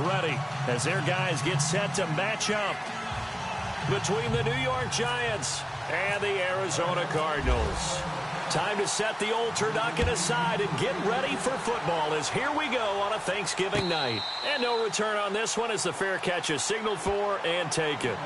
ready as their guys get set to match up between the New York Giants and the Arizona Cardinals. Time to set the old turducken aside and get ready for football as here we go on a Thanksgiving night. And no return on this one as the fair catch is signaled for and taken.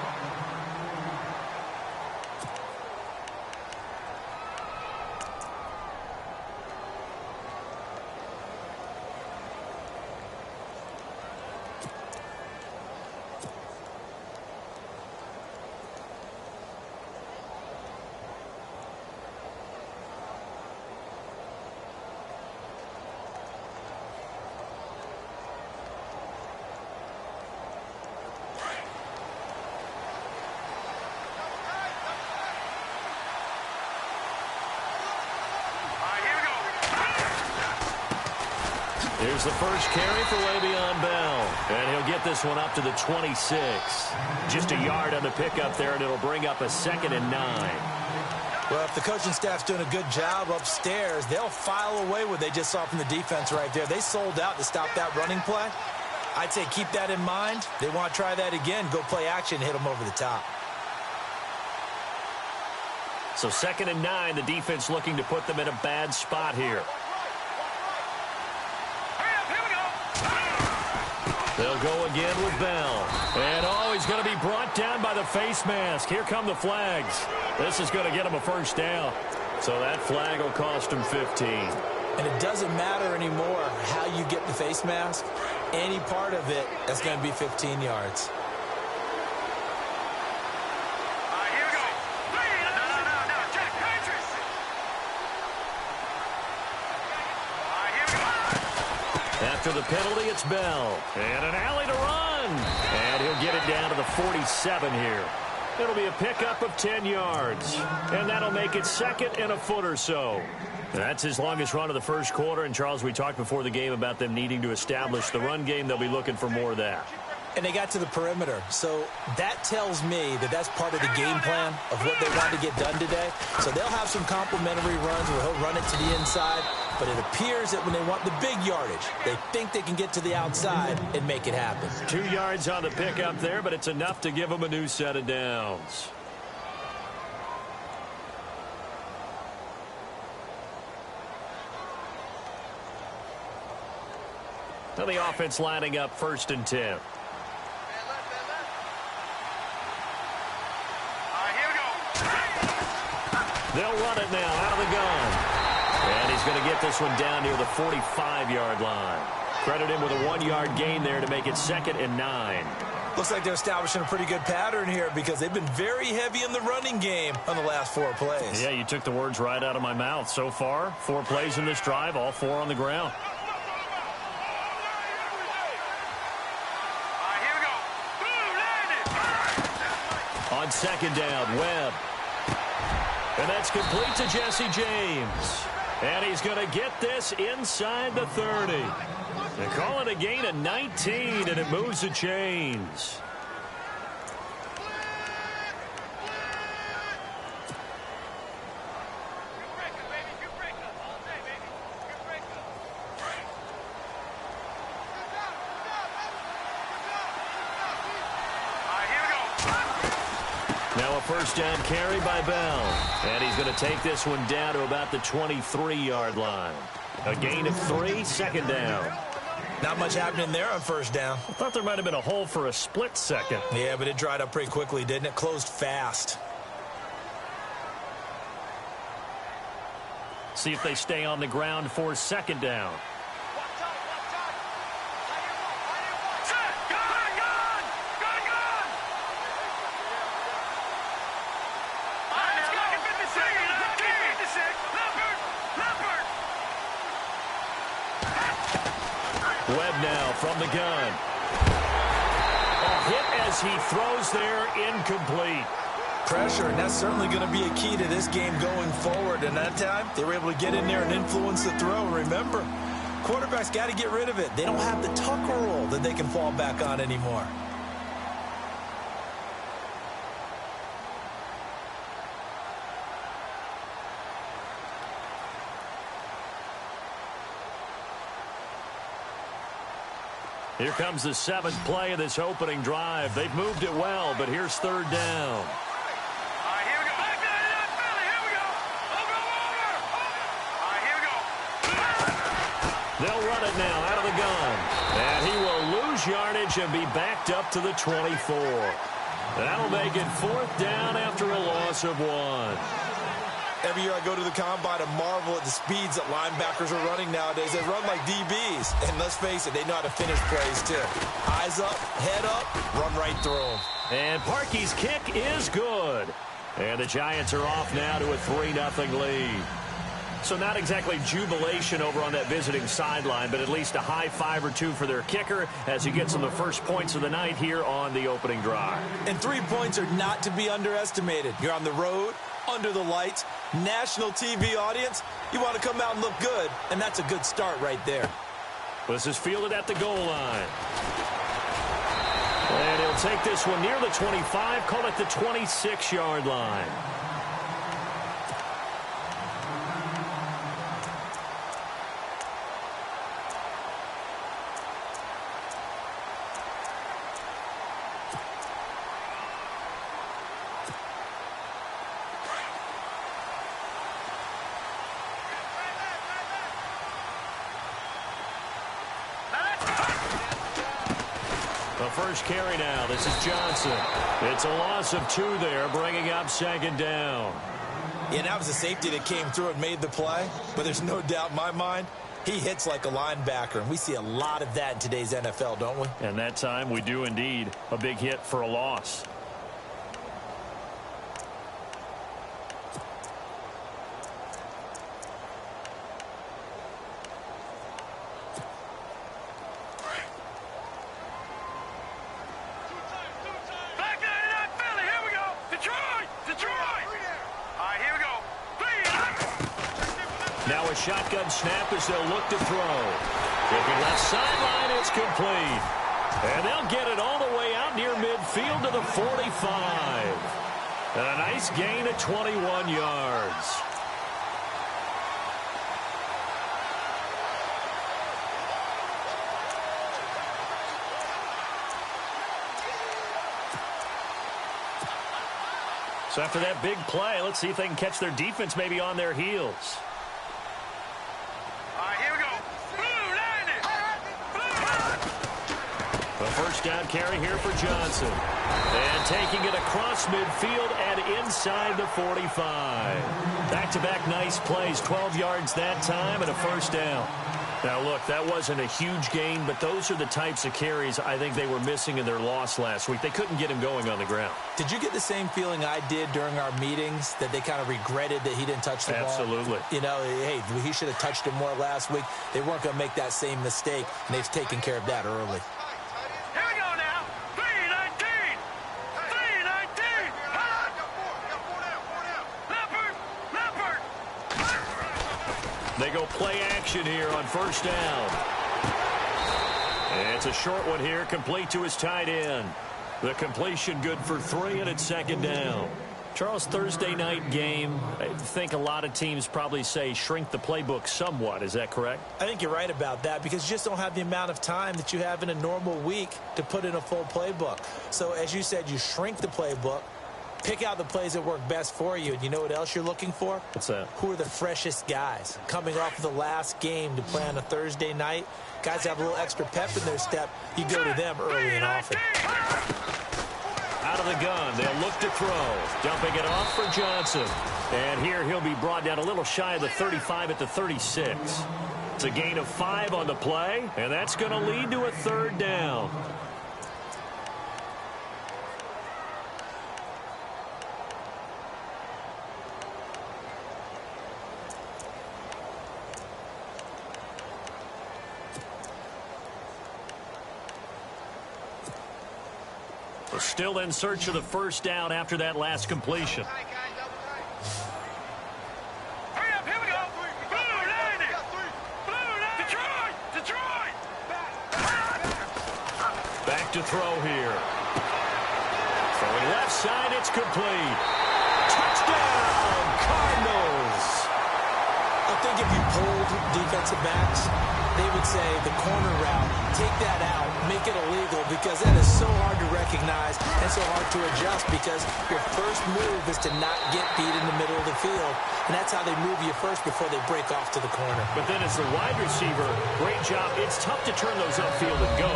Here's the first carry for Le'Veon Bell. And he'll get this one up to the 26. Just a yard on the pickup there, and it'll bring up a 2nd and 9. Well, if the coaching staff's doing a good job upstairs, they'll file away what they just saw from the defense right there. They sold out to stop that running play. I'd say keep that in mind. They want to try that again. Go play action, hit them over the top. So 2nd and 9, the defense looking to put them in a bad spot here. They'll go again with Bell. And, he's going to be brought down by the face mask. Here come the flags. This is going to get him a first down. So that flag will cost him 15. And it doesn't matter anymore how you get the face mask. Any part of it, that's going to be 15 yards. After the penalty, it's Bell. And an alley to run. And he'll get it down to the 47 here. It'll be a pickup of 10 yards. And that'll make it 2nd and a foot or so. That's his longest run of the first quarter. And, Charles, we talked before the game about them needing to establish the run game. They'll be looking for more of that. And they got to the perimeter. So that tells me that that's part of the game plan of what they want to get done today. So they'll have some complimentary runs where he'll run it to the inside. But it appears that when they want the big yardage, they think they can get to the outside and make it happen. 2 yards on the pickup there, but it's enough to give them a new set of downs. Now the offense lining up 1st and 10. They'll run it now out of the gun. And he's going to get this one down near the 45-yard line. Credit him with a 1-yard gain there to make it 2nd and 9. Looks like they're establishing a pretty good pattern here because they've been very heavy in the running game on the last 4 plays. Yeah, you took the words right out of my mouth. So far, 4 plays in this drive, all 4 on the ground. On 2nd down, Webb. And that's complete to Jesse James. And he's going to get this inside the 30. They call it a gain of 19, and it moves the chains. Now a first down carry by Bell. And he's going to take this one down to about the 23-yard line. A gain of 3, 2nd down. Not much happening there on 1st down. I thought there might have been a hole for a split second. Yeah, but it dried up pretty quickly, didn't it? Closed fast. See if they stay on the ground for 2nd down. Webb now from the gun. A hit as he throws there, incomplete. Pressure, and that's certainly going to be a key to this game going forward. And that time, they were able to get in there and influence the throw. Remember, quarterbacks got to get rid of it. They don't have the Tucker rule that they can fall back on anymore. Here comes the 7th play of this opening drive. They've moved it well, but here's 3rd down. All right, here we go. Back there, Philly. Here we go. Over. All right, here we go. They'll run it now out of the gun. And he will lose yardage and be backed up to the 24. That'll make it 4th down after a loss of 1. Every year I go to the combine and marvel at the speeds that linebackers are running nowadays. They run like DBs. And let's face it, they know how to finish plays too. Eyes up, head up, run right through them. And Parkey's kick is good. And the Giants are off now to a 3-0 lead. So not exactly jubilation over on that visiting sideline, but at least a high 5 or 2 for their kicker as he gets them the first points of the night here on the opening drive. And 3 points are not to be underestimated. You're on the road, under the lights, national TV audience. You want to come out and look good, and that's a good start right there. This is fielded at the goal line. And he'll take this one near the 25, call it the 26-yard line. First carry now. This is Johnson. It's a loss of 2 there, bringing up 2nd down. Yeah, that was a safety that came through and made the play. But there's no doubt in my mind, he hits like a linebacker. And we see a lot of that in today's NFL, don't we? And that time we do indeed. A big hit for a loss. Shotgun snap as they'll look to throw. Taking left sideline, it's complete. And they'll get it all the way out near midfield to the 45. And a nice gain of 21 yards. So after that big play, let's see if they can catch their defense maybe on their heels. First down carry here for Johnson. And taking it across midfield and inside the 45. Back-to-back nice plays, 12 yards that time and a first down. Now, look, that wasn't a huge gain, but those are the types of carries I think they were missing in their loss last week. They couldn't get him going on the ground. Did you get the same feeling I did during our meetings, that they kind of regretted that he didn't touch the ball? Absolutely. You know, hey, he should have touched it more last week. They weren't going to make that same mistake, and they've taken care of that early. They go play action here on first down. And it's a short one here, complete to his tight end. The completion good for 3, and it's 2nd down. Charles, Thursday night game, I think a lot of teams probably say shrink the playbook somewhat. Is that correct? I think you're right about that, because you just don't have the amount of time that you have in a normal week to put in a full playbook. So as you said, you shrink the playbook, pick out the plays that work best for you. And you know what else you're looking for? What's that? Who are the freshest guys coming off of the last game to play on a Thursday night? Guys have a little extra pep in their step. You go to them early and often. Out of the gun, they'll look to throw. Dumping it off for Johnson. And here he'll be brought down a little shy of the 35 at the 36. It's a gain of 5 on the play, and that's going to lead to a 3rd down. We're still in search of the first down after that last completion. Hurry up, here we go. Blue, 90. Blue, 90. Detroit. Back to throw here. Throwing left side, it's complete. Touchdown, Cardinals. I think if you pulled defensive backs, they would say the corner route, take that out, make it illegal, because that is so hard to recognize and so hard to adjust, because your first move is to not get beat in the middle of the field, and that's how they move you first before they break off to the corner. But then as the wide receiver, great job. It's tough to turn those upfield and go,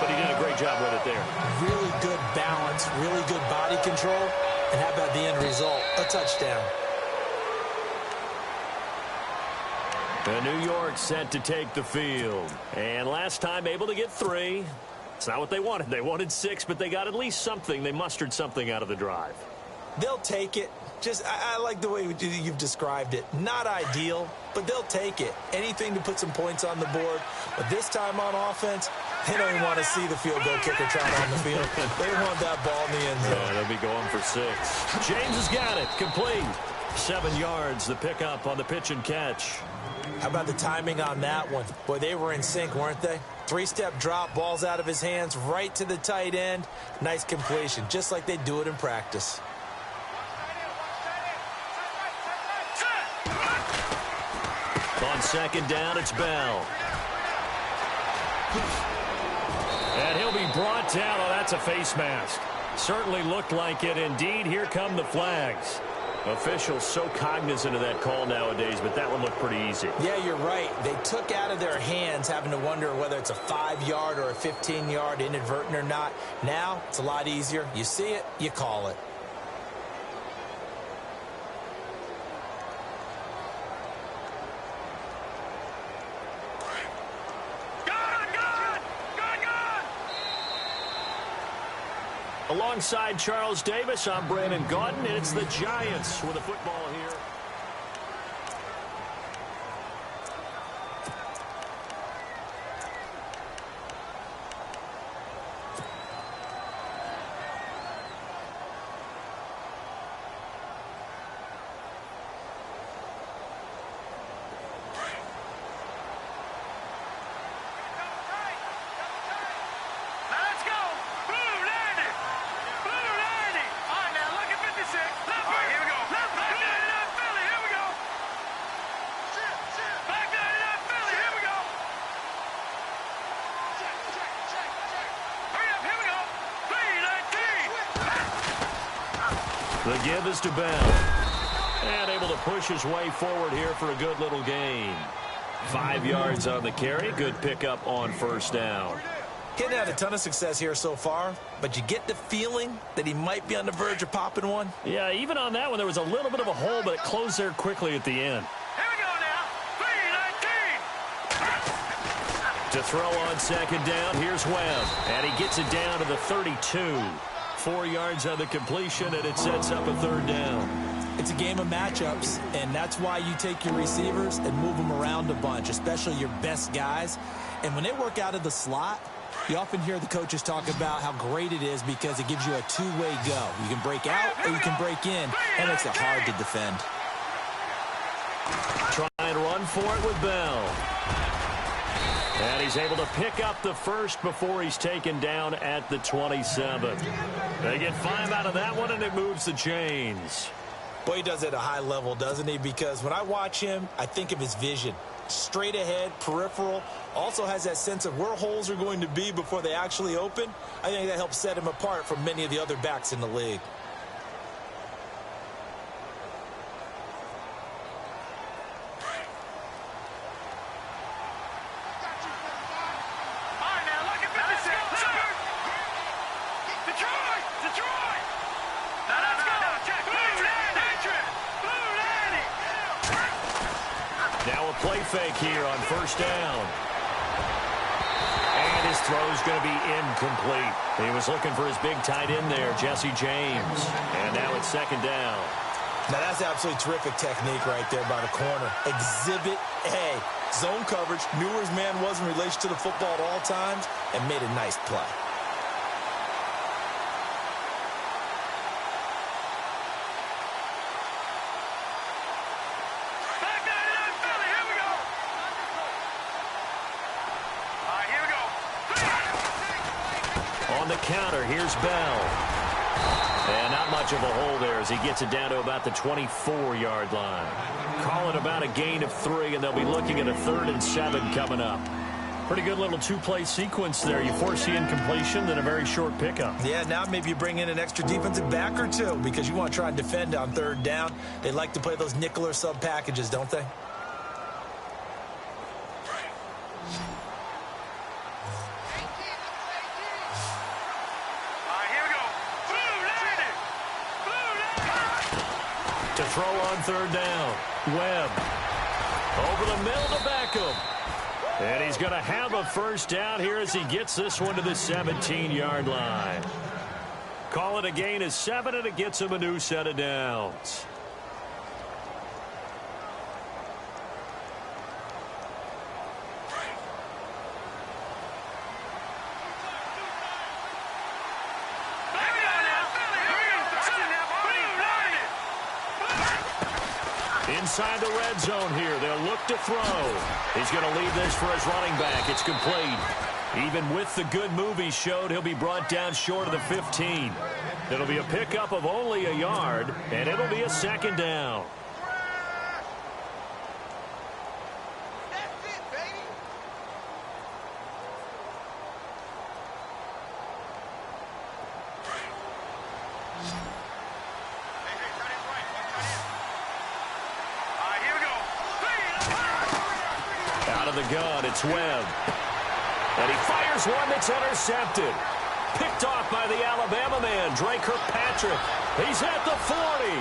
but he did a great job with it there. Really good balance, really good body control, and how about the end result? A touchdown. The New York set to take the field. And last time able to get 3. It's not what they wanted. They wanted 6, but they got at least something. They mustered something out of the drive. They'll take it. I like the way you've described it. Not ideal, but they'll take it. Anything to put some points on the board. But this time on offense, they don't even want to see the field goal kicker trot on the field. They want that ball in the end zone. Yeah, they'll be going for 6. James has got it. Complete. 7 yards, the pickup on the pitch and catch. How about the timing on that one? Boy, they were in sync, weren't they? 3-step drop, ball's out of his hands, right to the tight end. Nice completion, just like they do it in practice. On second down, it's Bell. And he'll be brought down. Oh, that's a face mask. Certainly looked like it. Indeed, here come the flags. Officials so cognizant of that call nowadays, but that one looked pretty easy. Yeah, you're right. They took out of their hands having to wonder whether it's a 5-yard or a 15-yard inadvertent or not. Now, it's a lot easier. You see it, you call it. Alongside Charles Davis, I'm Brandon Gaudin, and it's the Giants with the football here. The give is to Bell. And able to push his way forward here for a good little gain. 5 yards on the carry. Good pickup on first down. Getting had a ton of success here so far, but you get the feeling that he might be on the verge of popping one. Yeah, even on that one, there was a little bit of a hole, but it closed there quickly at the end. Here we go now. 3-19. To throw on second down, here's Webb. And he gets it down to the 32. 4 yards on the completion, and it sets up a third down. It's a game of matchups, and that's why you take your receivers and move them around a bunch, especially your best guys. And when they work out of the slot, you often hear the coaches talk about how great it is because it gives you a two-way go. You can break out or you can break in. That makes it hard to defend. Try and run for it with Bell. And he's able to pick up the first before he's taken down at the 27. They get 5 out of that one, and it moves the chains. Boy, he does it at a high level, doesn't he? Because when I watch him, I think of his vision. Straight ahead, peripheral, also has that sense of where holes are going to be before they actually open. I think that helps set him apart from many of the other backs in the league. Play fake here on first down. And his throw's going to be incomplete. He was looking for his big tight end there, Jesse James. And now it's second down. Now that's absolutely terrific technique right there by the corner. Exhibit A. Zone coverage, knew where his man was in relation to the football at all times, and made a nice play. The counter, here's Bell. And not much of a hole there as he gets it down to about the 24-yard line. Call it about a gain of 3, and they'll be looking at a 3rd and 7 coming up. Pretty good little two-play sequence there. You force the incompletion, then a very short pickup. Yeah, now maybe you bring in an extra defensive back or two because you want to try and defend on third down. They like to play those nickel or sub packages, don't they? To throw on third down. Webb. Over the middle to Beckham. And he's going to have a first down here as he gets this one to the 17-yard line. Call it a gain of 7, and it gets him a new set of downs. Inside the red zone here. They'll look to throw. He's going to leave this for his running back. It's complete. Even with the good move he showed, he'll be brought down short of the 15. It'll be a pickup of only a yard, and it'll be a second down. Gun, it's Webb. And he fires one that's intercepted. Picked off by the Alabama man, Drake Kirkpatrick. He's at the 40,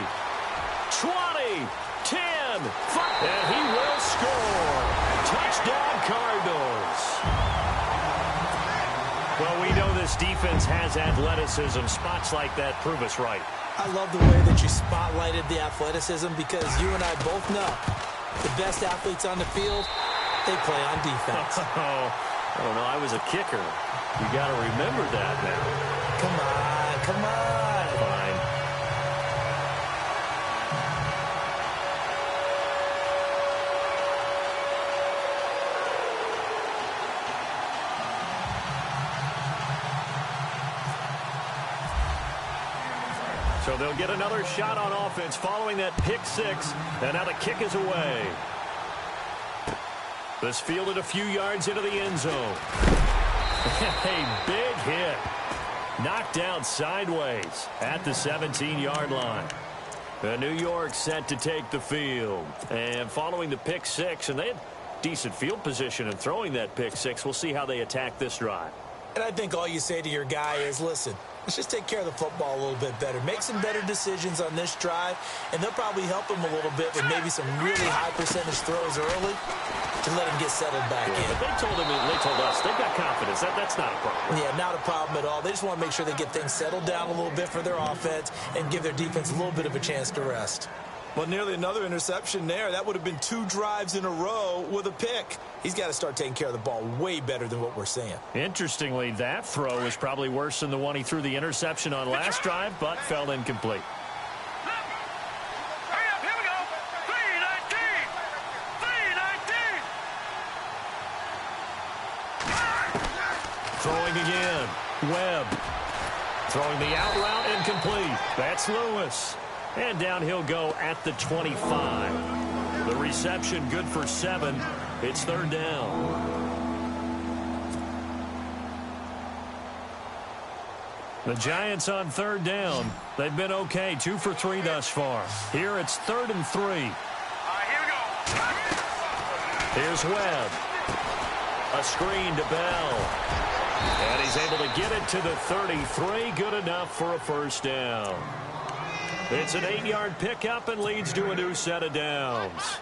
20, 10, 5, and he will score. Touchdown, Cardinals. Well, we know this defense has athleticism. Spots like that prove us right. I love the way that you spotlighted the athleticism because you and I both know the best athletes on the field, they play on defense. I don't know. I was a kicker. You got to remember that now. Come on, come on. Fine. So they'll get another shot on offense following that pick six, and now the kick is away. This fielded a few yards into the end zone. A big hit. Knocked down sideways at the 17-yard line. New York set to take the field. And following the pick six, and they had decent field position in throwing that pick six. We'll see how they attack this drive. And I think all you say to your guy is, listen, let's just take care of the football a little bit better. Make some better decisions on this drive, and they'll probably help him a little bit with maybe some really high percentage throws early to let him get settled back in. But they told us they've got confidence. That's not a problem. Yeah, not a problem at all. They just want to make sure they get things settled down a little bit for their offense and give their defense a little bit of a chance to rest. Well, nearly another interception there. That would have been 2 drives in a row with a pick. He's got to start taking care of the ball way better than what we're seeing. Interestingly, that throw is probably worse than the one he threw the interception on last drive, but fell incomplete. Throwing again. Webb. Throwing the out route incomplete. That's Lewis. And down he'll go at the 25. The reception good for 7. It's third down. The Giants on third down. They've been okay. 2 for 3 thus far. Here it's 3rd and 3. Here we go. Here's Webb. A screen to Bell. And he's able to get it to the 33. Good enough for a first down. It's an 8-yard pickup and leads to a new set of downs.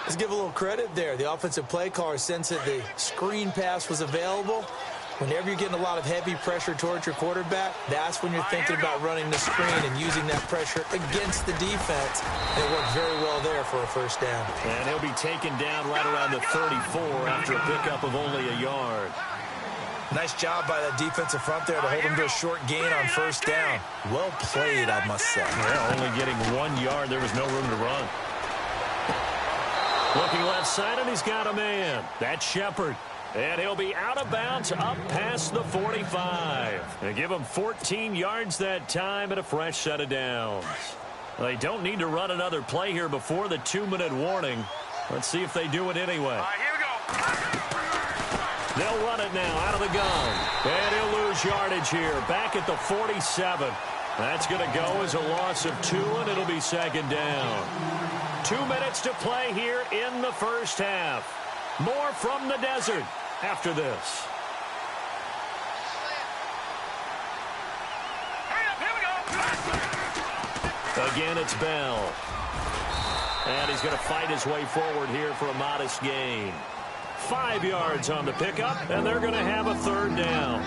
Let's give a little credit there. The offensive play caller sensed that the screen pass was available. Whenever you're getting a lot of heavy pressure towards your quarterback, that's when you're thinking about running the screen and using that pressure against the defense. And it worked very well there for a first down. And he'll be taken down right around the 34 after a pickup of only a yard. Nice job by that defensive front there to hold him to a short gain on first down. Well played, I must say. Well, only getting 1 yard. There was no room to run. Looking left side, and he's got a man. That's Shepard. And he'll be out of bounds up past the 45. They give him 14 yards that time and a fresh set of downs. They don't need to run another play here before the 2-minute warning. Let's see if they do it anyway. Here we go. They'll run it now out of the gun. And he'll lose yardage here. Back at the 47. That's going to go as a loss of 2, and it'll be second down. 2 minutes to play here in the first half. More from the desert after this. Again, it's Bell. And he's going to fight his way forward here for a modest gain. 5 yards on the pickup, and they're going to have a third down.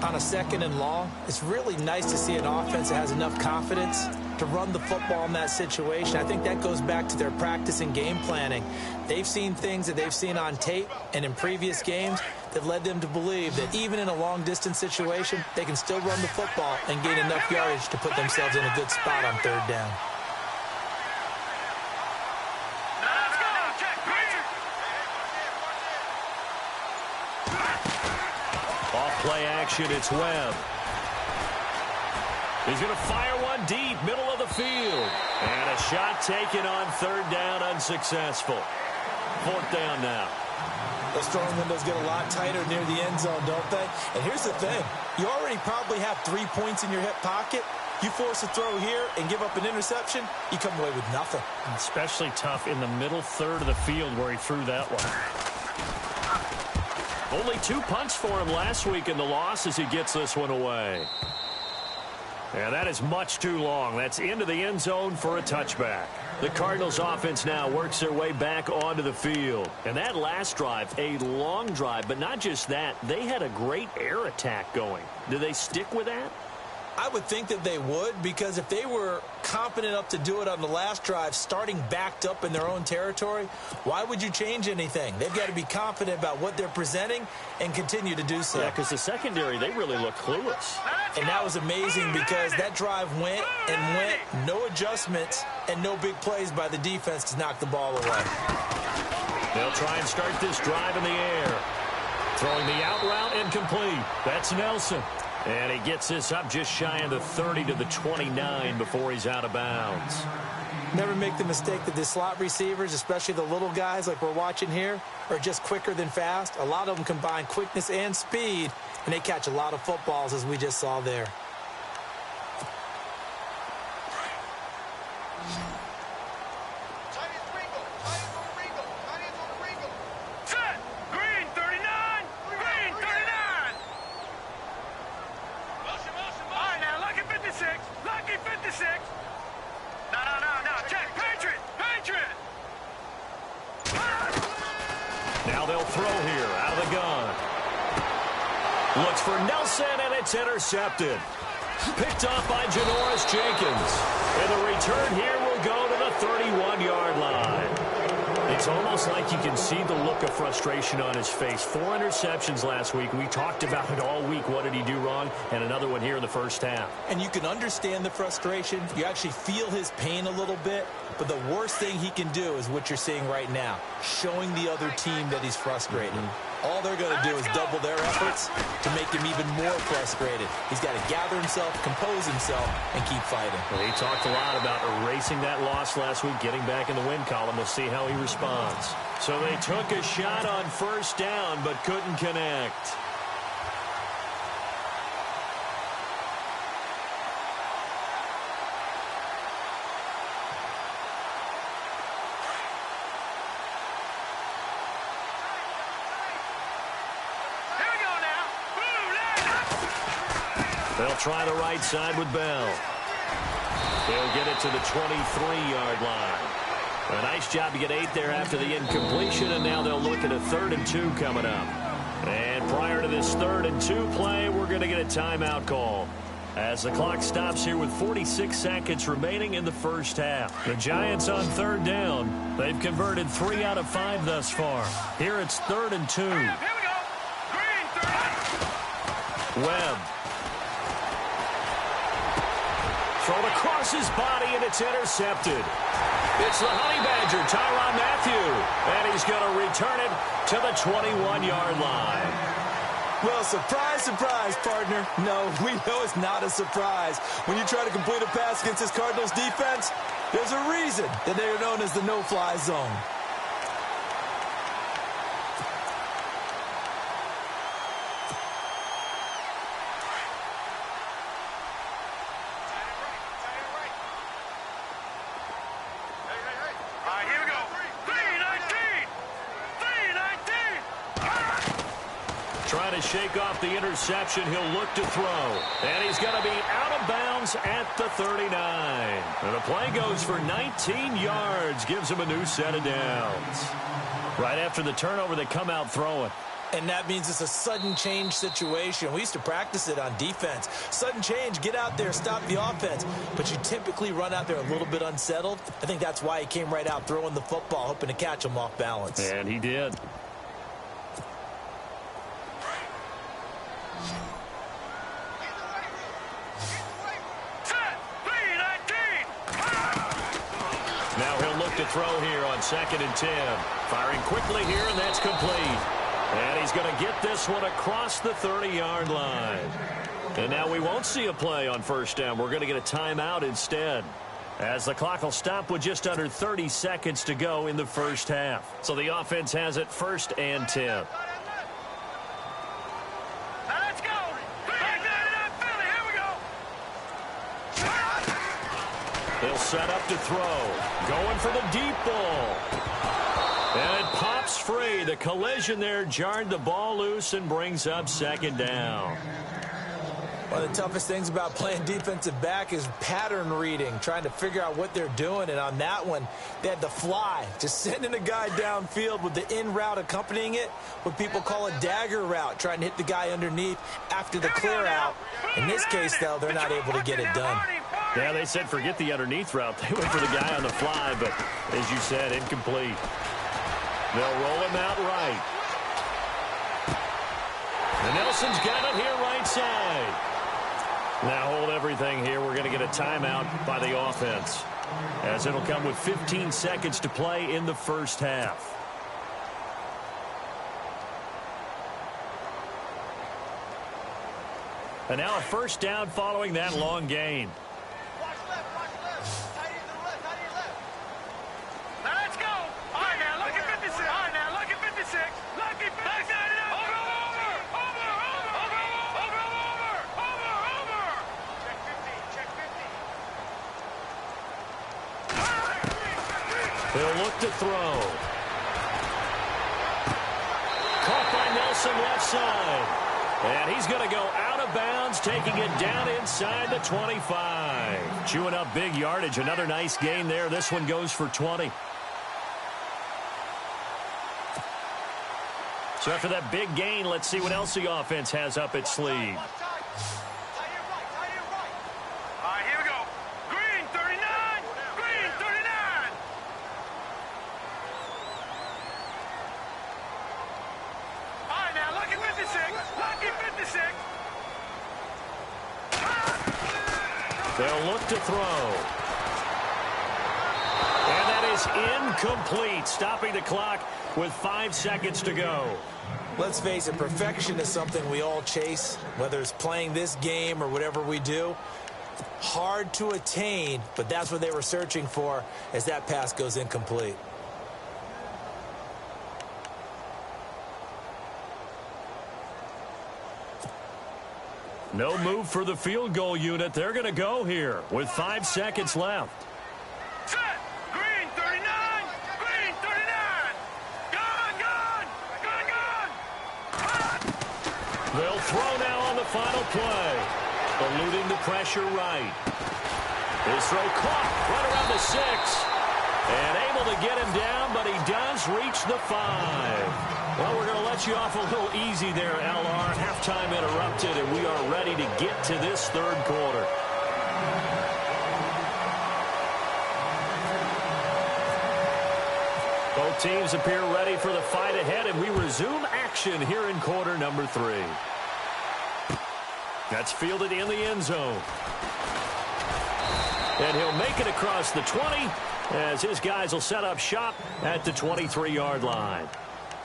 On a second and long, it's really nice to see an offense that has enough confidence to run the football in that situation. I think that goes back to their practice and game planning. They've seen things that they've seen on tape and in previous games that led them to believe that even in a long-distance situation, they can still run the football and gain enough yardage to put themselves in a good spot on third down. Play action, it's Webb. He's going to fire one deep, middle of the field. And a shot taken on third down, unsuccessful. Fourth down now. Those throwing windows get a lot tighter near the end zone, don't they? And here's the thing. You already probably have 3 points in your hip pocket. You force a throw here and give up an interception, you come away with nothing. Especially tough in the middle third of the field where he threw that one. Only 2 punts for him last week in the loss as he gets this one away. And that is much too long. That's into the end zone for a touchback. The Cardinals offense now works their way back onto the field. And that last drive, a long drive, but not just that. They had a great air attack going. Do they stick with that? I would think that they would, because if they were confident enough to do it on the last drive, starting backed up in their own territory, why would you change anything? They've got to be confident about what they're presenting and continue to do so. Yeah, because the secondary, they really look clueless. And that was amazing because that drive went and went, no adjustments and no big plays by the defense to knock the ball away. They'll try and start this drive in the air. Throwing the out route incomplete. That's Nelson. And he gets this up just shy of the 30 to the 29 before he's out of bounds. Never make the mistake that the slot receivers, especially the little guys like we're watching here, are just quicker than fast. A lot of them combine quickness and speed, and they catch a lot of footballs, as we just saw there. Looks for Nelson, and it's intercepted. Picked off by Janoris Jenkins. And the return here will go to the 31-yard line. It's almost like you can see the look of frustration on his face. 4 interceptions last week. We talked about it all week. What did he do wrong? And another one here in the first half. And you can understand the frustration. You actually feel his pain a little bit. But the worst thing he can do is what you're seeing right now, showing the other team that he's frustrated. All they're going to do is double their efforts to make him even more frustrated. He's got to gather himself, compose himself, and keep fighting. Well, he talked a lot about erasing that loss last week, getting back in the win column. We'll see how he responds. So they took a shot on first down, but couldn't connect. They'll try the right side with Bell. They'll get it to the 23-yard line. A nice job to get 8 there after the incompletion, and now they'll look at a 3rd and 2 coming up. And prior to this 3rd and 2 play, we're going to get a timeout call as the clock stops here with 46 seconds remaining in the first half. The Giants on 3rd down. They've converted 3 out of 5 thus far. Here it's 3rd and 2. Here we go. Green, Webb. Thrown across his body, and it's intercepted. It's the Honey Badger, Tyrann Mathieu, and he's going to return it to the 21-yard line. Well, surprise, surprise, partner. No, we know it's not a surprise. When you try to complete a pass against this Cardinals defense, there's a reason that they are known as the no-fly zone. shake off the interception. He'll look to throw. And he's going to be out of bounds at the 39. And the play goes for 19 yards. Gives him a new set of downs. Right after the turnover, they come out throwing. And that means it's a sudden change situation. We used to practice it on defense. Sudden change, get out there, stop the offense. But you typically run out there a little bit unsettled. I think that's why he came right out throwing the football, hoping to catch him off balance. And he did. Now he'll look to throw here on 2nd and 10. Firing quickly here, and that's complete. And he's going to get this one across the 30-yard line. And now we won't see a play on first down. We're going to get a timeout instead, as the clock will stop with just under 30 seconds to go in the first half. So the offense has it 1st and 10. Now let's go. Back down in Philly. Here we go. They'll set up to throw. Going for the deep ball. And it pops free. The collision there jarred the ball loose and brings up 2nd down. One of the toughest things about playing defensive back is pattern reading, trying to figure out what they're doing. And on that one, they had the fly, just sending a guy downfield with the in route accompanying it, what people call a dagger route, trying to hit the guy underneath after the clear out. In this case, though, they're not able to get it done. Yeah, they said forget the underneath route. They went for the guy on the fly, but as you said, incomplete. They'll roll him out right. And Nelson's got it here right side. Now hold everything here. We're going to get a timeout by the offense, as it'll come with 15 seconds to play in the first half. And now a first down following that long gain. Watch left. Tight end to the left. Now let's go. All right, now look at 56. All right, now look at 56. Lucky 56. Over. Check 50. They'll look to throw. Caught by Nelson left side. And he's going to go out of bounds, taking it down inside the 25. Chewing up big yardage. Another nice gain there. This one goes for 20. So after that big gain, let's see what else the offense has up its sleeve. Tight end right. All right, here we go. Green 39. Green 39. All right, now look at 56. Lucky 56. They'll look to throw. And that is incomplete, stopping the clock with 5 seconds to go. Let's face it, perfection is something we all chase, whether it's playing this game or whatever we do. Hard to attain, but that's what they were searching for as that pass goes incomplete. No move for the field goal unit. They're going to go here with 5 seconds left. Set. Green 39. Green 39. Gone. They'll throw now on the final play. Eluding the pressure right. His throw caught right around the 6. And able to get him down, but he does reach the 5. Well, we're going to let you off a little easy there, LR. Halftime interrupted, and we are ready to get to this third quarter. Both teams appear ready for the fight ahead, and we resume action here in quarter number 3. That's fielded in the end zone. And he'll make it across the 20 as his guys will set up shop at the 23-yard line.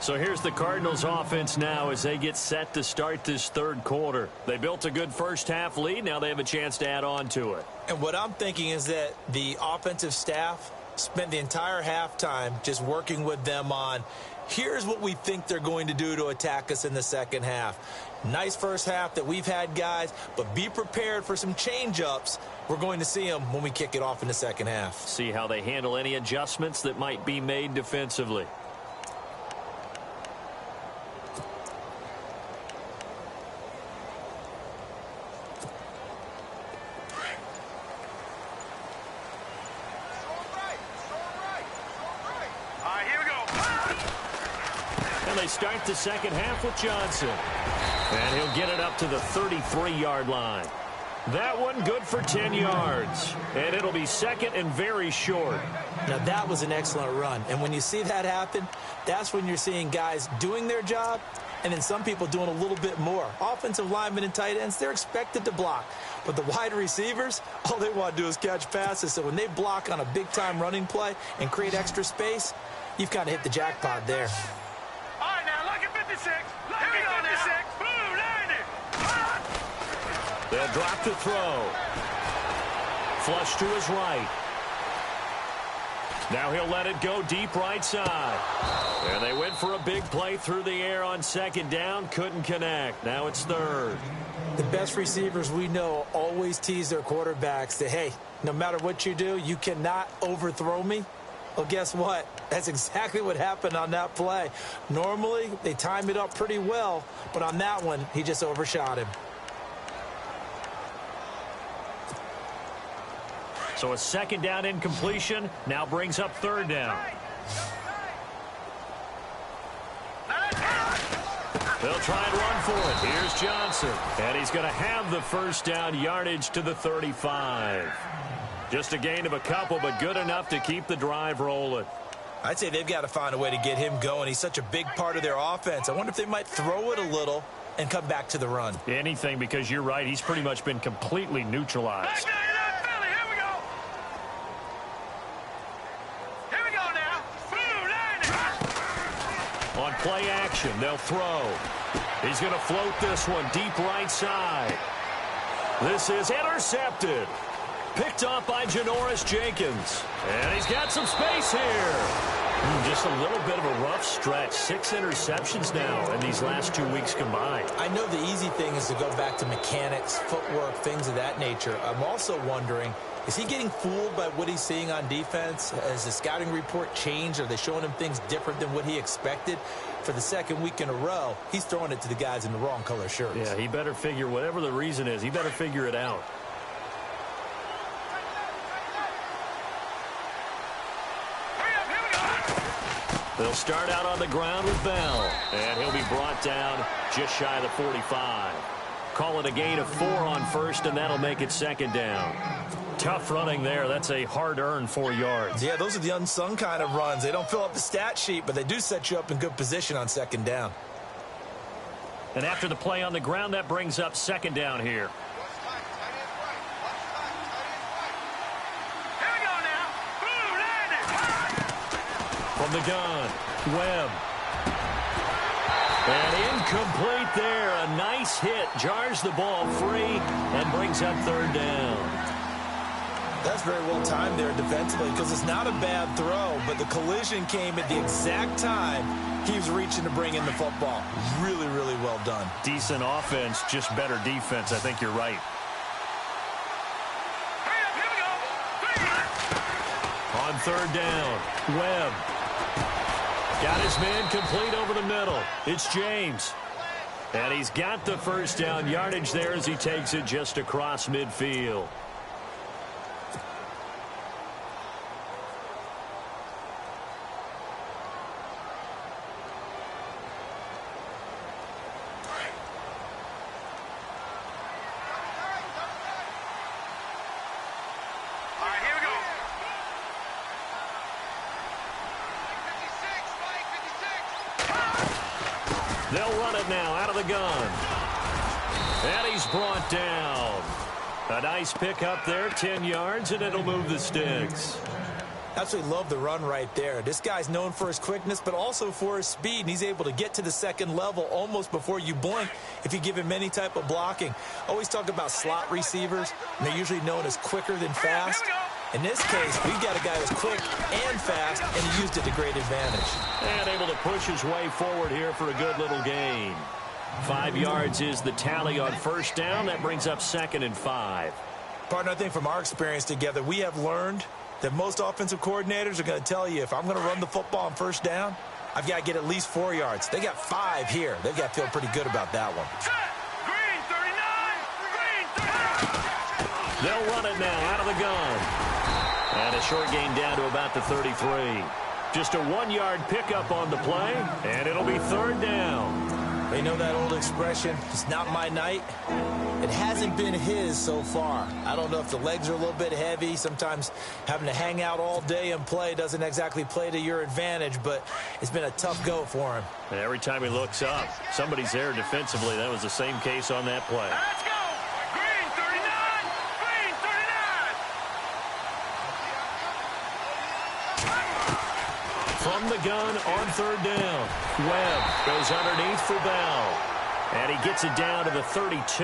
So here's the Cardinals offense now as they get set to start this third quarter. They built a good first half lead. Now they have a chance to add on to it. And what I'm thinking is that the offensive staff spent the entire halftime just working with them on, here's what we think they're going to do to attack us in the second half. Nice first half that we've had, guys, but be prepared for some change-ups. We're going to see them when we kick it off in the second half. See how they handle any adjustments that might be made defensively. they start the second half with Johnson. And he'll get it up to the 33-yard line. That one good for 10 yards. And it'll be second and very short. Now, that was an excellent run. And when you see that happen, that's when you're seeing guys doing their job and then some people doing a little bit more. Offensive linemen and tight ends, they're expected to block. But the wide receivers, all they want to do is catch passes. So when they block on a big-time running play and create extra space, you've kind of hit the jackpot there. All right, now, look at 56. Here we go, 56. Boom, 90. They'll drop to throw. Flush to his right. Now he'll let it go deep right side. And they went for a big play through the air on second down. Couldn't connect. Now it's third. The best receivers we know always tease their quarterbacks that, hey, no matter what you do, you cannot overthrow me. Well, guess what? That's exactly what happened on that play. Normally, they time it up pretty well, but on that one, he just overshot him. So a second down incompletion now brings up third down. They'll try and run for it. Here's Johnson. And he's going to have the first down yardage to the 35. Just a gain of a couple, but good enough to keep the drive rolling. I'd say they've got to find a way to get him going. He's such a big part of their offense. I wonder if they might throw it a little and come back to the run. Anything, because you're right. He's pretty much been completely neutralized. On play action, they'll throw. He's going to float this one deep right side. This is intercepted. Picked off by Janoris Jenkins. And he's got some space here. Just a little bit of a rough stretch. 6 interceptions now in these last 2 weeks combined. I know the easy thing is to go back to mechanics, footwork, things of that nature. I'm also wondering, is he getting fooled by what he's seeing on defense? Has the scouting report changed? Are they showing him things different than what he expected? For the second week in a row, he's throwing it to the guys in the wrong color shirts. Yeah, he better figure, whatever the reason is, he better figure it out. They'll start out on the ground with Bell, and he'll be brought down just shy of the 45. Call it a gain of 4 on first, and that'll make it second down. Tough running there. That's a hard-earned 4 yards. Yeah, those are the unsung kind of runs. They don't fill up the stat sheet, but they do set you up in good position on second down. And after the play on the ground, that brings up second down here. From the gun, Webb. And incomplete there. A nice hit. Jars the ball free and brings up third down. That's very well timed there defensively because it's not a bad throw, but the collision came at the exact time he was reaching to bring in the football. Really, really well done. Decent offense, just better defense. I think you're right. On third down, Webb. Got his man complete over the middle. It's James. And he's got the first down yardage there as he takes it just across midfield. They'll run it now out of the gun. And he's brought down. A nice pickup there, 10 yards, and it'll move the sticks. Absolutely love the run right there. This guy's known for his quickness, but also for his speed. And he's able to get to the second level almost before you blink if you give him any type of blocking. Always talk about slot receivers, and they're usually known as quicker than fast. In this case, we've got a guy who's quick and fast, and he used it to great advantage. And able to push his way forward here for a good little gain. 5 yards is the tally on first down. That brings up second and 5. Partner, I think from our experience together, we have learned that most offensive coordinators are going to tell you if I'm going to run the football on first down, I've got to get at least 4 yards. They got 5 here. They've got to feel pretty good about that one. They'll run it now out of the gun. And a short gain down to about the 33. Just a 1-yard pickup on the play, and it'll be third down. They know that old expression, it's not my night. It hasn't been his so far. I don't know if the legs are a little bit heavy. Sometimes having to hang out all day and play doesn't exactly play to your advantage, but it's been a tough go for him. And every time he looks up, somebody's there defensively. That was the same case on that play. Let's go. Green 39. Green 39. From the gun on third down. Webb goes underneath for Bell. And he gets it down to the 32.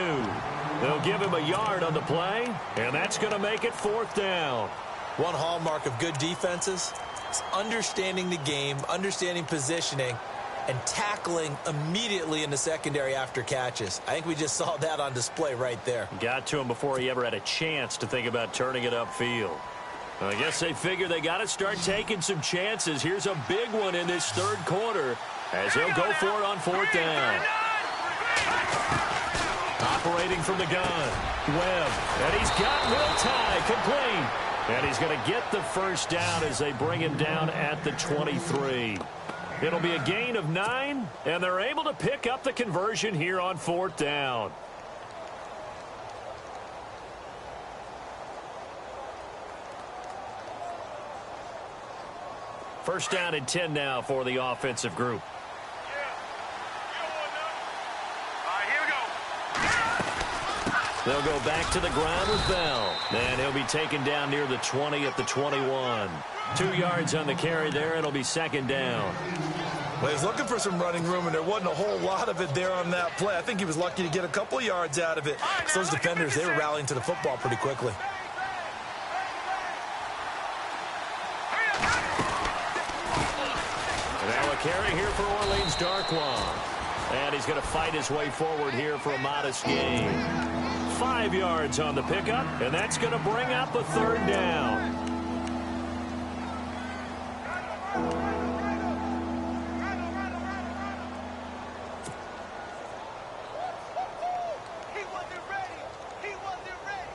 They'll give him a yard on the play, and that's going to make it fourth down. One hallmark of good defenses is understanding the game, understanding positioning, and tackling immediately in the secondary after catches. I think we just saw that on display right there. Got to him before he ever had a chance to think about turning it upfield. I guess they figure they got to start taking some chances. Here's a big one in this third quarter as they'll go for it on fourth down. Operating from the gun, Webb, and he's got Will Tye complete. And he's going to get the first down as they bring him down at the 23. It'll be a gain of 9, and they're able to pick up the conversion here on fourth down. First down and 10 now for the offensive group. They'll go back to the ground with Bell. And he'll be taken down near the 20 at the 21. 2 yards on the carry there. It'll be second down. Well, he was looking for some running room, and there wasn't a whole lot of it there on that play. I think he was lucky to get a couple yards out of it. So those defenders, they were rallying to the football pretty quickly. Now a carry here for Orleans Darkwa. And he's going to fight his way forward here for a modest gain. 5 yards on the pickup, and that's going to bring up a third down. He wasn't ready. He wasn't ready.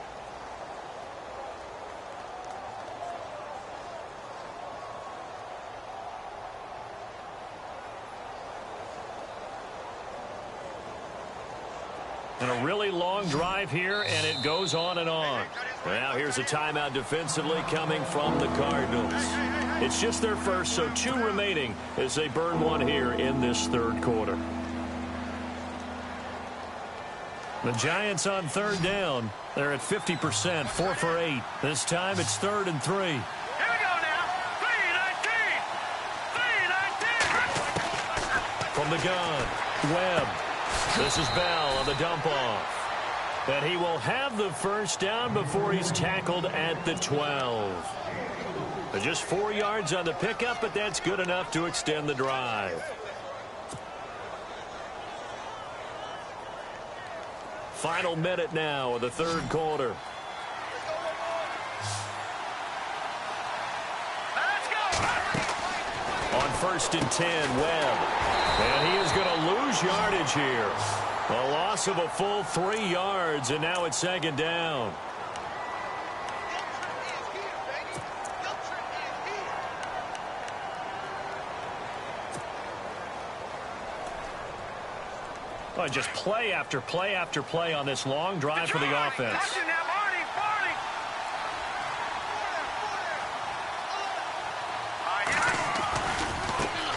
And a really long drive here, and it goes on and on. Now here's a timeout defensively coming from the Cardinals. It's just their first, so 2 remaining as they burn one here in this third quarter. The Giants on third down. They're at 50%, 4 for 8. This time it's 3rd and 3. Here we go now. 3-19. 3-19. From the gun, Webb. This is Bell on the dump-off. And he will have the first down before he's tackled at the 12. Just 4 yards on the pickup, but that's good enough to extend the drive. Final minute now of the third quarter. Let's go. On 1st and 10, Webb. And he is going to lose yardage here. A loss of a full 3 yards, and now it's second down. Oh, just play after play after play on this long drive for the offense.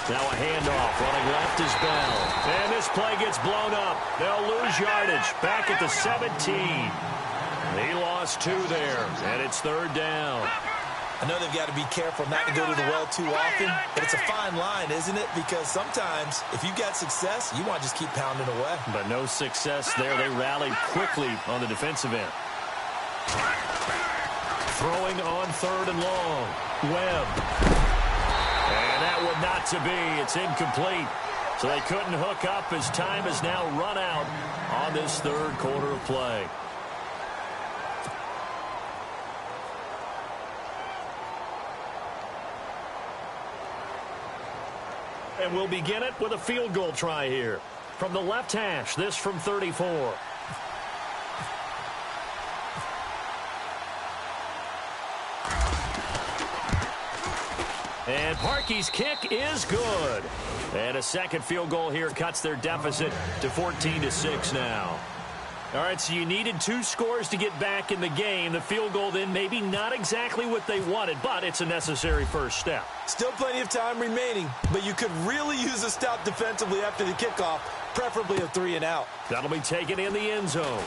Now a handoff. Running left is Bell. And this play gets blown up. They'll lose yardage. Back at the 17. He lost 2 there. And it's third down. I know they've got to be careful not to go to the well too often, but it's a fine line, isn't it? Because sometimes, if you've got success, you want to just keep pounding away. But no success there. They rallied quickly on the defensive end. Throwing on 3rd and long. Webb. And that one not to be. It's incomplete. So they couldn't hook up as time has now run out on this third quarter of play. And we'll begin it with a field goal try here. From the left hash, this from 34. And Parkey's kick is good. And a second field goal here cuts their deficit to 14-6 now. All right, so you needed 2 scores to get back in the game. The field goal then maybe not exactly what they wanted, but it's a necessary first step. Still plenty of time remaining, but you could really use a stop defensively after the kickoff, preferably a 3 and out. That'll be taken in the end zone.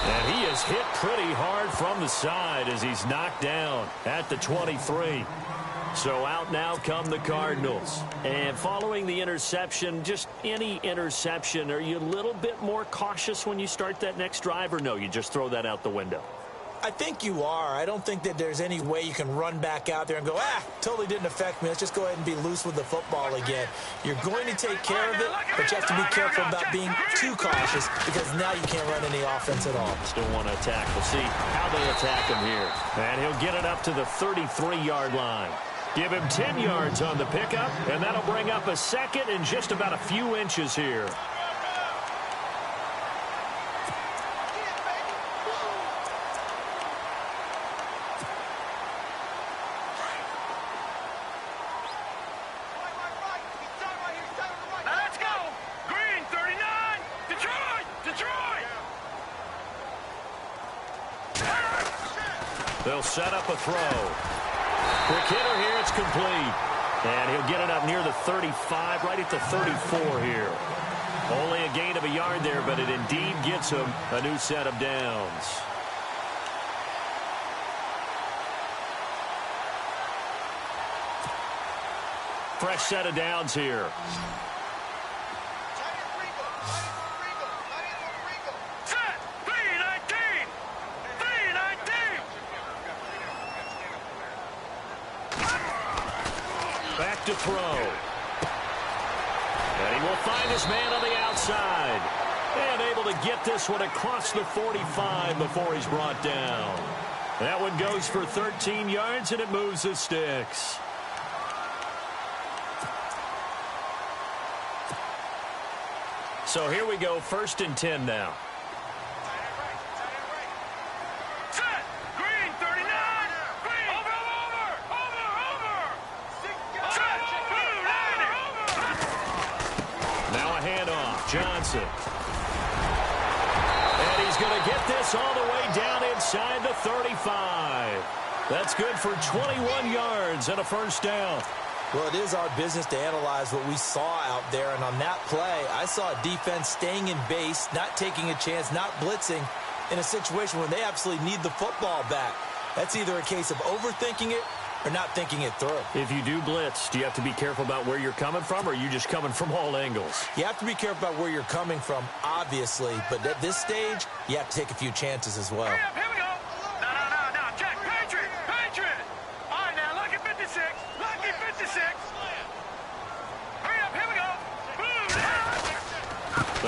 And he is hit pretty hard from the side as he's knocked down at the 23. So out now come the Cardinals. And following the interception, just any interception, are you a little bit more cautious when you start that next drive, or no, you just throw that out the window? I think you are. I don't think that there's any way you can run back out there and go, totally didn't affect me. Let's just go ahead and be loose with the football again. You're going to take care of it, but you have to be careful about being too cautious because now you can't run any offense at all. Still want to attack. We'll see how they attack him here. And he'll get it up to the 33-yard line. Give him 10 yards on the pickup, and that'll bring up a second in just about a few inches here. Now let's go. Green, 39. Detroit. They'll set up a throw. Quick hitter here, it's complete. And he'll get it up near the 35, right at the 34 here. Only a gain of a yard there, but it indeed gets him a new set of downs. Fresh set of downs here. Set. 319. 319. Back to throw. And he will find his man on the outside. And able to get this one across the 45 before he's brought down. That one goes for 13 yards, and it moves the sticks. So here we go, 1st and 10 now. Set. Green, 39. Green. Over. Set. Now a handoff. Johnson. And he's going to get this all the way down inside the 35. That's good for 21 yards and a first down. Well, it is our business to analyze what we saw out there, and on that play, I saw a defense staying in base, not taking a chance, not blitzing in a situation where they absolutely need the football back. That's either a case of overthinking it or not thinking it through. If you do blitz, do you have to be careful about where you're coming from, or are you just coming from all angles? You have to be careful about where you're coming from, obviously, but at this stage, you have to take a few chances as well. Here we go. No. Check. Patriot. All right, now, look at 56. Lucky 56. Hurry up. Here we go. Boom.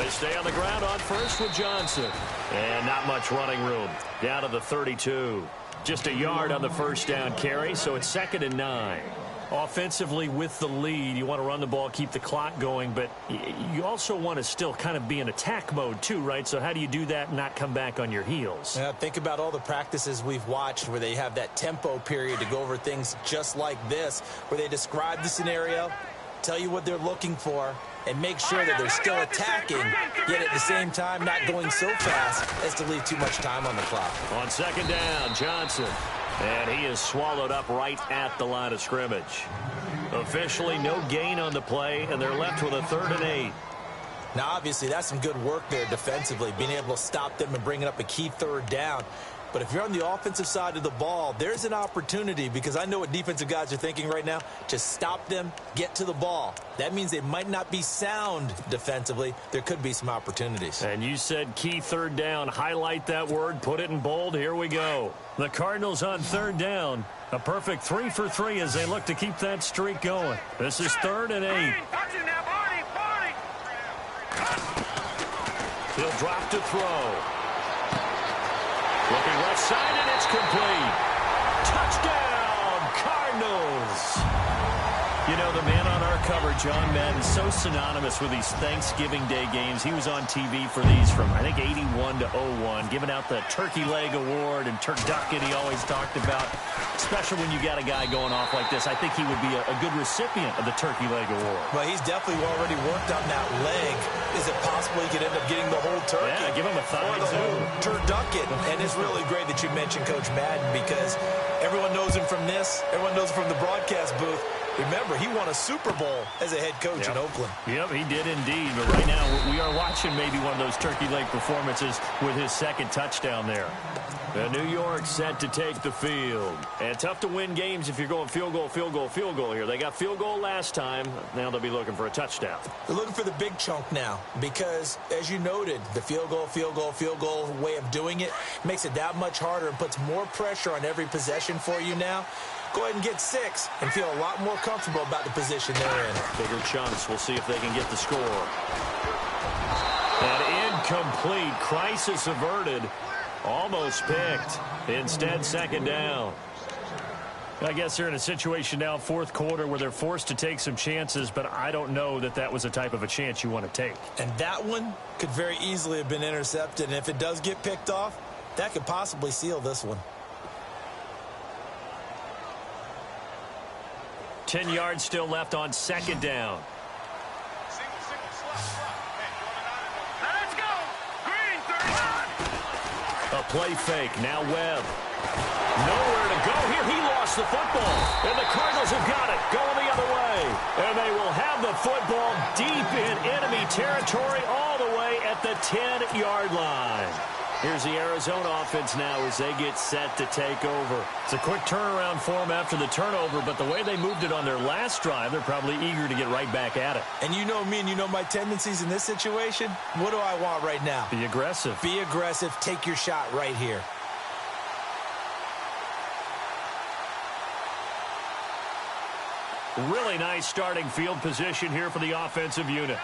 They stay on the ground on first with Johnson. And not much running room. Down to the 32. Just a yard on the first down carry, so it's 2nd and 9. Offensively with the lead, you want to run the ball, keep the clock going, but you also want to still kind of be in attack mode too, right? So how do you do that and not come back on your heels? Yeah, think about all the practices we've watched where they have that tempo period to go over things just like this, where they describe the scenario, tell you what they're looking for, and make sure that they're still attacking, yet at the same time not going so fast as to leave too much time on the clock. On 2nd down, Johnson. And he is swallowed up right at the line of scrimmage. Officially no gain on the play, and they're left with a 3rd and 8. Now, obviously, that's some good work there defensively, being able to stop them and bringing up a key 3rd down. But if you're on the offensive side of the ball, there's an opportunity, because I know what defensive guys are thinking right now. Just stop them, get to the ball. That means they might not be sound defensively. There could be some opportunities. And you said key 3rd down. Highlight that word, put it in bold. Here we go. The Cardinals on 3rd down. A perfect 3 for 3 as they look to keep that streak going. This is 3rd and 8. He'll drop to throw. Looking left side, and it's complete. Touchdown, Cardinals. You know, the man on our coverage on Madden, so synonymous with these Thanksgiving Day games. He was on TV for these from, I think, 81 to 01, giving out the Turkey Leg Award and turducken he always talked about. Especially when you got a guy going off like this, I think he would be a good recipient of the Turkey Leg Award. Well, he's definitely already worked on that leg. Is it possible he could end up getting the whole turkey? Yeah, give him a thigh, or the whole turducken. And it's really great that you mentioned Coach Madden, because everyone knows him from this. Everyone knows him from the broadcast booth. Remember, he won a Super Bowl as a head coach in Oakland. Yep, he did indeed. But right now, we are watching maybe one of those turkey leg performances with his second touchdown there. The New York set to take the field. And tough to win games if you're going field goal, field goal, field goal here. They got field goal last time. Now they'll be looking for a touchdown. They're looking for the big chunk now because, as you noted, the field goal, field goal, field goal way of doing it makes it that much harder and puts more pressure on every possession for you now. Go ahead and get 6 and feel a lot more comfortable about the position they're in. Bigger chunks. We'll see if they can get the score. And incomplete. Crisis averted. Almost picked. Instead, second down. I guess they're in a situation now, fourth quarter, where they're forced to take some chances, but I don't know that that was the type of a chance you want to take. And that one could very easily have been intercepted. And if it does get picked off, that could possibly seal this one. 10 yards still left on second down. Let's go. Green, 39. A play fake. Now Webb. Nowhere to go here. He lost the football. And the Cardinals have got it. Going the other way. And they will have the football deep in enemy territory all the way at the 10-yard line. Here's the Arizona offense now as they get set to take over. It's a quick turnaround for them after the turnover, but the way they moved it on their last drive, they're probably eager to get right back at it. And you know me and you know my tendencies in this situation. What do I want right now? Be aggressive. Be aggressive. Take your shot right here. Really nice starting field position here for the offensive unit.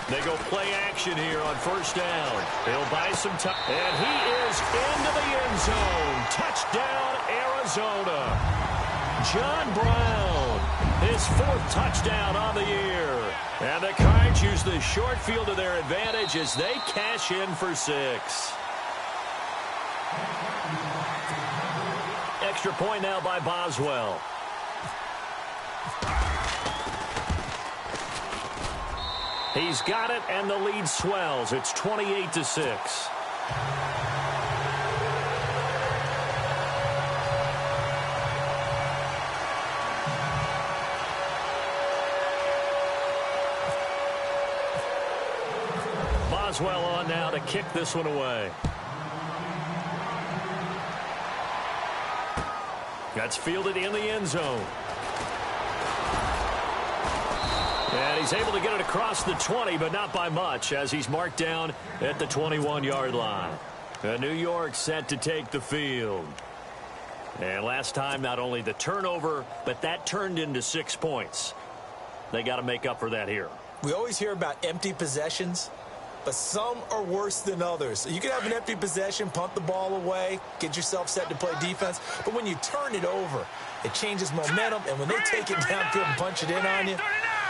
They go play action here on first down. He'll buy some time. And he is into the end zone. Touchdown, Arizona. John Brown, his 4th touchdown on the year. And the Cards use the short field to their advantage as they cash in for 6. Extra point now by Boswell. He's got it, and the lead swells. It's 28-6. Boswell on now to kick this one away. That's fielded in the end zone. And he's able to get it across the 20, but not by much, as he's marked down at the 21-yard line. New York set to take the field. And last time, not only the turnover, but that turned into 6 points. They got to make up for that here. We always hear about empty possessions, but some are worse than others. You can have an empty possession, punt the ball away, get yourself set to play defense, but when you turn it over, it changes momentum, and when they take it downfield and punch it in on you,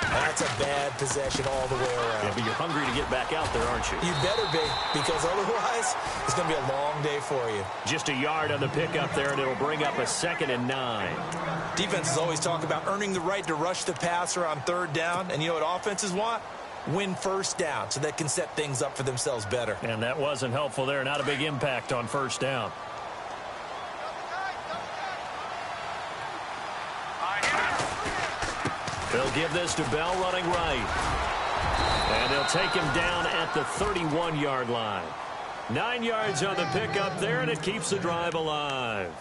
that's a bad possession all the way around. Yeah, but you're hungry to get back out there, aren't you? You better be, because otherwise, it's going to be a long day for you. Just a yard on the pickup there, and it'll bring up a 2nd and 9. Defenses always talk about earning the right to rush the passer on 3rd down, and you know what offenses want? Win first down so they can set things up for themselves better. And that wasn't helpful there. Not a big impact on first down. They'll give this to Bell running right. And they'll take him down at the 31-yard line. 9 yards on the pickup there, and it keeps the drive alive.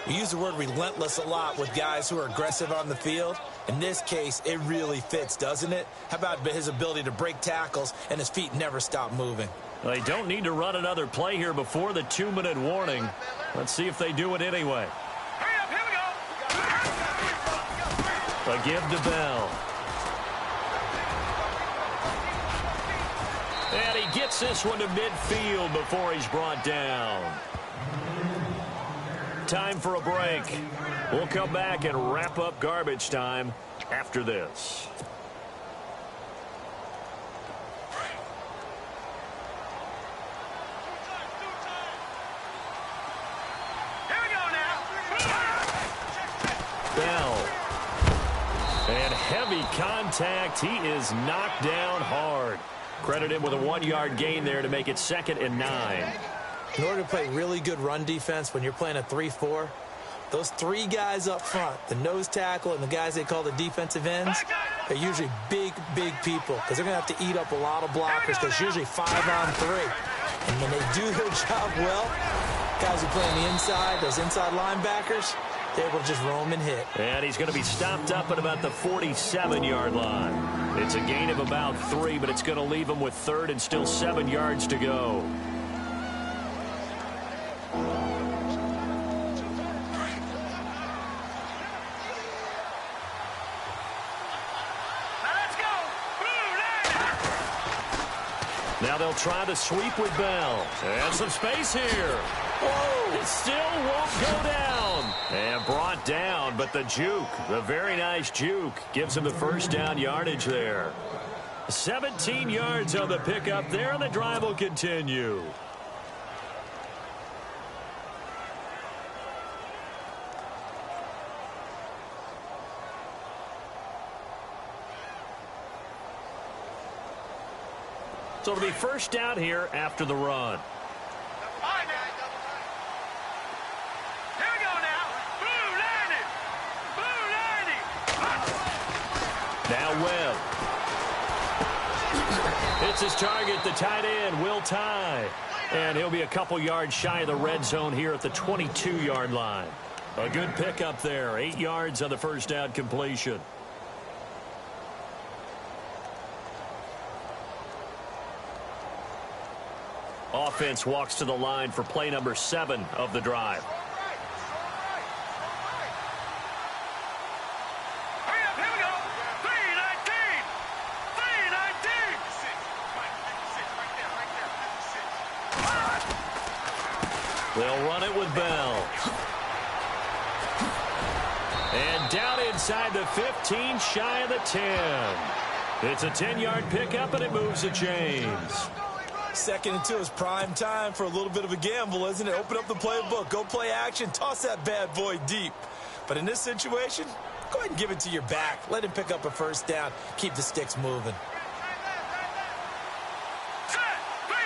We use the word relentless a lot with guys who are aggressive on the field. In this case, it really fits, doesn't it? How about his ability to break tackles and his feet never stop moving? They don't need to run another play here before the 2-minute warning. Let's see if they do it anyway. Hurry up, here we go. A give to Bell. And he gets this one to midfield before he's brought down. Time for a break. We'll come back and wrap up garbage time after this. Here we go now. Bell. And heavy contact. He is knocked down hard. Credit him with a 1-yard gain there to make it 2nd and 9. In order to play really good run defense when you're playing a 3-4, those 3 guys up front, the nose tackle and the guys they call the defensive ends, are usually big, big people because they're going to have to eat up a lot of blockers because it's usually 5-on-3. And when they do their job well, guys who play on the inside, those inside linebackers, they're able to just roam and hit. And he's going to be stopped up at about the 47-yard line. It's a gain of about 3, but it's going to leave him with 3rd and still 7 yards to go. Now they'll try the sweep with Bell. And some space here. Whoa! It still won't go down. And brought down, but the juke, the very nice juke, gives him the first down yardage there. 17 yards on the pickup there, and the drive will continue. So it'll be first down here after the run. Here we go now. Boo, landed. Boo, landed. Now Webb. It's his target, the tight end, Will Tye. And he'll be a couple yards shy of the red zone here at the 22-yard line. A good pickup there, 8 yards on the first down completion. Offense walks to the line for play number 7 of the drive. Hurry up, here we go. 3-19. 3-19. They'll run it with Bell. And down inside the 15, shy of the 10. It's a 10-yard pickup, and it moves the chains. 2nd and 2 is prime time for a little bit of a gamble, isn't it? Open up the playbook, go play action, toss that bad boy deep. But in this situation, go ahead and give it to your back. Let him pick up a first down. Keep the sticks moving. Set. 3-19.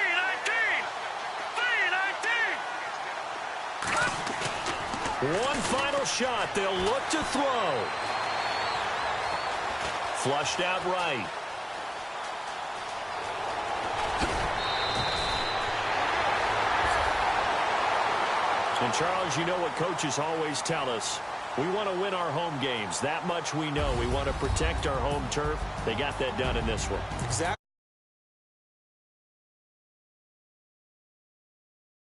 3-19. One final shot. They'll look to throw. Flushed out right. And, Charles, you know what coaches always tell us. We want to win our home games. That much we know. We want to protect our home turf. They got that done in this one. Exactly.